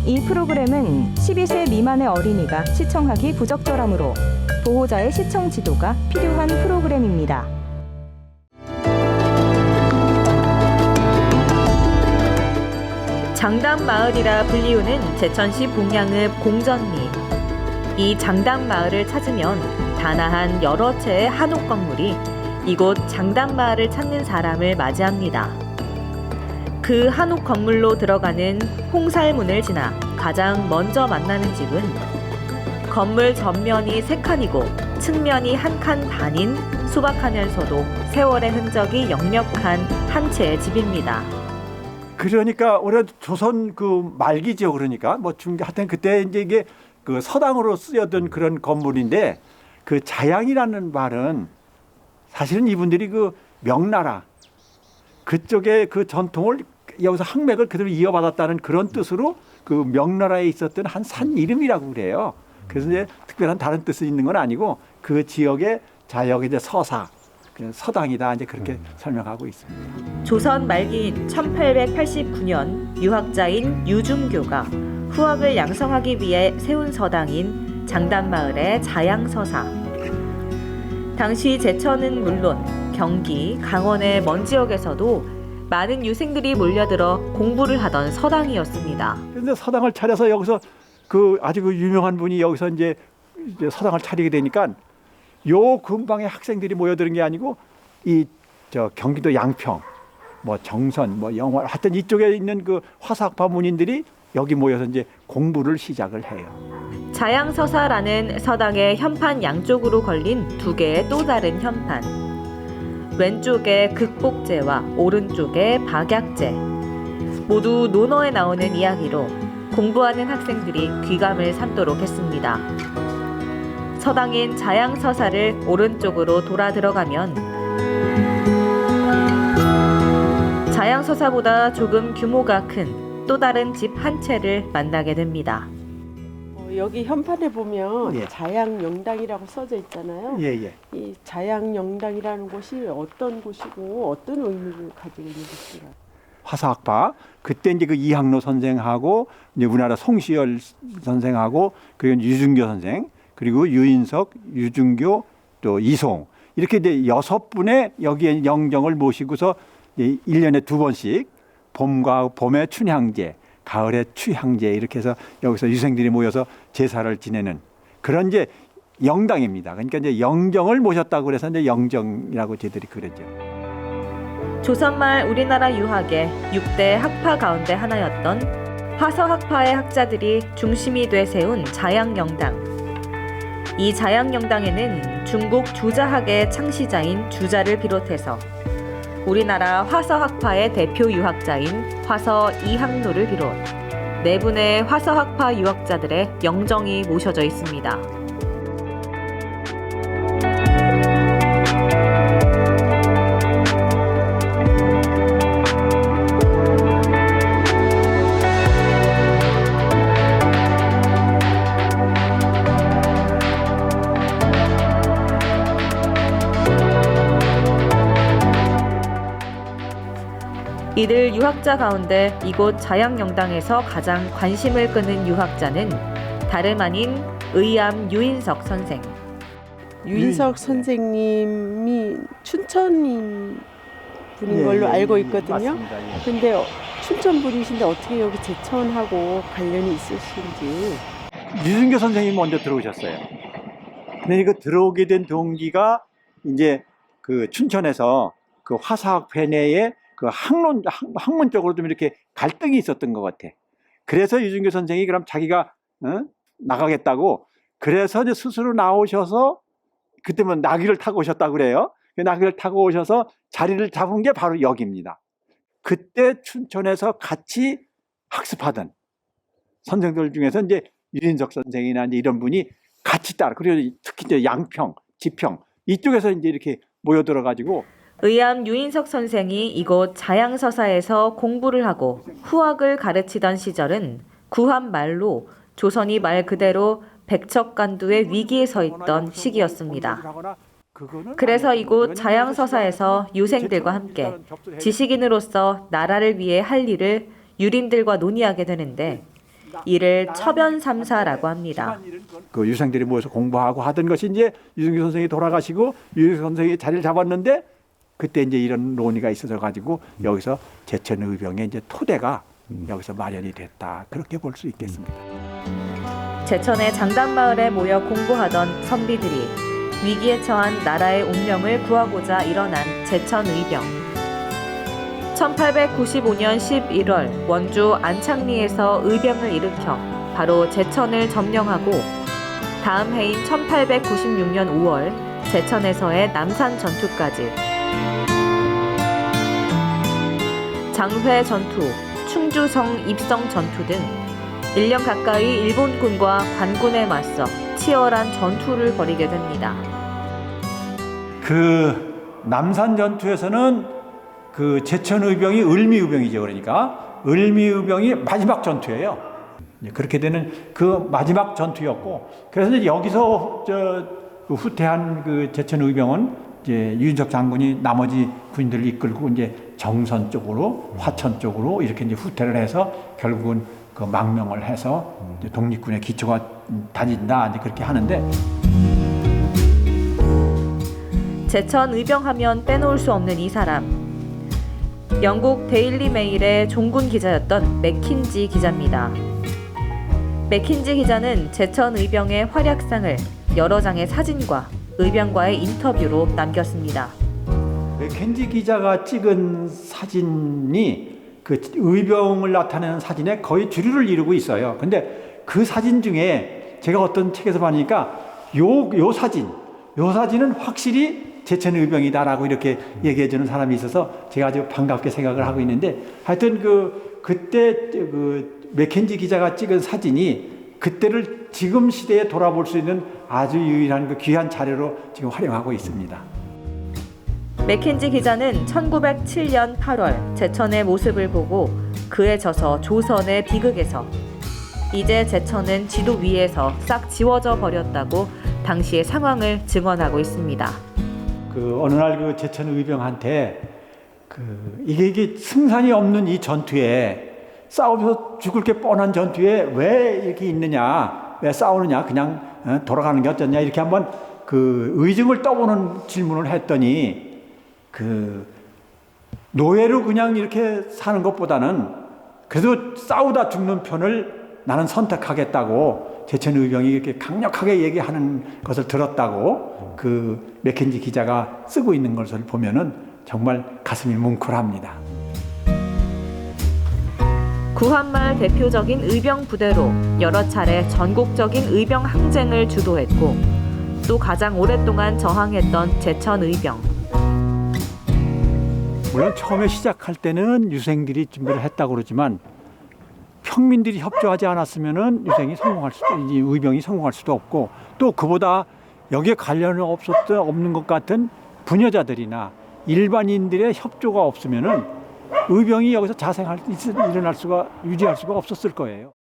이 프로그램은 12세 미만의 어린이가 시청하기 부적절하므로 보호자의 시청 지도가 필요한 프로그램입니다. 장담마을이라 불리우는 제천시 봉양읍 공전리. 이 장담마을을 찾으면 다나한 여러 채의 한옥 건물이 이곳 장담마을을 찾는 사람을 맞이합니다. 그 한옥 건물로 들어가는 홍살문을 지나 가장 먼저 만나는 집은 건물 전면이 3칸이고 측면이 1칸 반인 소박하면서도 세월의 흔적이 역력한 한 채의 집입니다. 그러니까 올해 조선 그 말기죠. 그러니까 뭐 하여튼 그때 이제 이게 그 서당으로 쓰였던 그런 건물인데 그 자양이라는 말은 사실은 이분들이 그 명나라 그쪽의 그 전통을 여기서 항맥을 그대로 이어받았다는 그런 뜻으로 그 명나라에 있었던 한 산 이름이라고 그래요. 그래서 이제 특별한 다른 뜻이 있는 건 아니고 그 지역의 자역의 이제 서사, 서당이다 이제 그렇게 설명하고 있습니다. 조선 말기인 1889년 유학자인 유중교가 후학을 양성하기 위해 세운 서당인 장담마을의 자양서사. 당시 제천은 물론 경기, 강원의 먼 지역에서도 많은 유생들이 몰려들어 공부를 하던 서당이었습니다. 그런데 서당을 차려서 여기서 그 아주 그 유명한 분이 여기서 이제 서당을 차리게 되니까 요 근방에 학생들이 모여드는 게 아니고 이 저 경기도 양평, 뭐 정선, 뭐 영월, 하여튼 이쪽에 있는 그 화사학파 문인들이 여기 모여서 이제 공부를 시작을 해요. 자양서사라는 서당의 현판 양쪽으로 걸린 2개의 또 다른 현판. 왼쪽에 극복제와 오른쪽에 박약제. 모두 논어에 나오는 이야기로 공부하는 학생들이 귀감을 삼도록 했습니다. 서당인 자양서사를 오른쪽으로 돌아 들어가면 자양서사보다 조금 규모가 큰 또 다른 집 한 채를 만나게 됩니다. 여기 현판에 보면 예. 자양영당이라고 써져 있잖아요. 예. 이 자양영당이라는 곳이 어떤 곳이고 어떤 의미를 가지고 있는 곳인가요? 화사학파 그때 이제 그 이항로 선생하고 이제 우리나라 송시열 선생하고 그리고 유중교 선생 그리고 유인석, 유중교 또 이송 이렇게 이제 6분의 여기에 영정을 모시고서 1년에 2번씩 봄에 춘향제, 가을에 추향제 이렇게 해서 여기서 유생들이 모여서 제사를 지내는 그런 이제 영당입니다. 그러니까 이제 영정을 모셨다고 그래서 이제 영정이라고 저희들이 그러죠. 조선말 우리나라 유학의 6대 학파 가운데 하나였던 화서학파의 학자들이 중심이 돼 세운 자양영당. 이 자양영당에는 중국 주자학의 창시자인 주자를 비롯해서 우리나라 화서학파의 대표 유학자인 화서 이항로를 비롯 4분의 화서학파 유학자들의 영정이 모셔져 있습니다. 이들 유학자 가운데 이곳 자양영당에서 가장 관심을 끄는 유학자는 다름 아닌 의암 유인석 선생. 유인석 선생님이 춘천인 분인 걸로 알고 있거든요. 맞습니다. 예. 근데 춘천 분이신데 어떻게 여기 제천하고 관련이 있으신지. 유중교 선생님이 먼저 들어오셨어요. 근데 이거 들어오게 된 동기가 이제 그 춘천에서 그 화사학회 내에 그 학문 쪽으로 좀 이렇게 갈등이 있었던 것 같아. 그래서 유중교 선생이 그럼 자기가 나가겠다고 그래서 이제 스스로 나오셔서 그때면 나귀를 타고 오셨다고 그래요. 그 나귀를 타고 오셔서 자리를 잡은 게 바로 여기입니다. 그때 춘천에서 같이 학습하던 선생들 중에서 이제 유인석 선생이나 이제 이런 분이 같이 따라 그리고 특히 이제 양평, 지평 이쪽에서 이제 이렇게 모여들어 가지고 의암 유인석 선생이 이곳 자양서사에서 공부를 하고 후학을 가르치던 시절은 구한 말로 조선이 말 그대로 백척간두의 위기에 서 있던 시기였습니다. 그래서 이곳 자양서사에서 유생들과 함께 지식인으로서 나라를 위해 할 일을 유림들과 논의하게 되는데 이를 처변삼사라고 합니다. 그 유생들이 모여서 공부하고 하던 것이 이제 유승규 선생이 돌아가시고 유승규 선생이 자리를 잡았는데 그때 이제 이런 논의가 있어서 가지고 여기서 제천의병의 이제 토대가 여기서 마련이 됐다. 그렇게 볼 수 있겠습니다. 제천의 장단마을에 모여 공부하던 선비들이 위기에 처한 나라의 운명을 구하고자 일어난 제천의병. 1895년 11월 원주 안창리에서 의병을 일으켜 바로 제천을 점령하고 다음 해인 1896년 5월 제천에서의 남산 전투까지 장회 전투, 충주성 입성 전투 등 1년 가까이 일본군과 관군에 맞서 치열한 전투를 벌이게 됩니다. 그 남산 전투에서는 그 제천의병이 을미의병이죠. 그러니까 을미의병이 마지막 전투예요. 그렇게 되는 그 마지막 전투였고, 그래서 이제 여기서 그 후퇴한 그 제천의병은 이제 유인석 장군이 나머지 군인들을 이끌고 이제 정선 쪽으로 화천 쪽으로 이렇게 이제 후퇴를 해서 결국은 그 망명을 해서 이제 독립군의 기초가 다진다 이제 그렇게 하는데. 제천 의병하면 빼놓을 수 없는 이 사람. 영국 데일리 메일의 종군 기자였던 맥킨지 기자입니다. 맥킨지 기자는 제천 의병의 활약상을 여러 장의 사진과 의병과의 인터뷰로 남겼습니다. 맥킨지 기자가 찍은 사진이 그 의병을 나타내는 사진에 거의 주류를 이루고 있어요. 근데 그 사진 중에 제가 어떤 책에서 보니까 요 사진은 확실히 제천 의병이다라고 이렇게 얘기해 주는 사람이 있어서 제가 아주 반갑게 생각을 하고 있는데, 하여튼 그때 그 맥켄지 기자가 찍은 사진이 그때를 지금 시대에 돌아볼 수 있는 아주 유일한 그 귀한 자료로 지금 활용하고 있습니다. 맥킨지 기자는 1907년 8월 제천의 모습을 보고 그에 져서 조선의 비극에서 이제 제천은 지도 위에서 싹 지워져 버렸다고 당시의 상황을 증언하고 있습니다. 그 어느 날 그 제천 의병한테 이게 승산이 없는 이 전투에, 싸우면서 죽을 게 뻔한 전투에 왜 이렇게 있느냐, 왜 싸우느냐, 그냥 돌아가는 게 어쩌냐, 이렇게 한번 그 의증을 떠보는 질문을 했더니 그 노예로 그냥 이렇게 사는 것보다는 그래도 싸우다 죽는 편을 나는 선택하겠다고 제천 의병이 이렇게 강력하게 얘기하는 것을 들었다고 그 맥켄지 기자가 쓰고 있는 것을 보면은 정말 가슴이 뭉클합니다. 구한말 대표적인 의병 부대로 여러 차례 전국적인 의병 항쟁을 주도했고 또 가장 오랫동안 저항했던 제천 의병. 물론 처음에 시작할 때는 유생들이 준비를 했다고 그러지만 평민들이 협조하지 않았으면은 의병이 성공할 수도 없고, 또 그보다 여기에 관련이 없는 것 같은 부녀자들이나 일반인들의 협조가 없으면은 의병이 여기서 유지할 수가 없었을 거예요.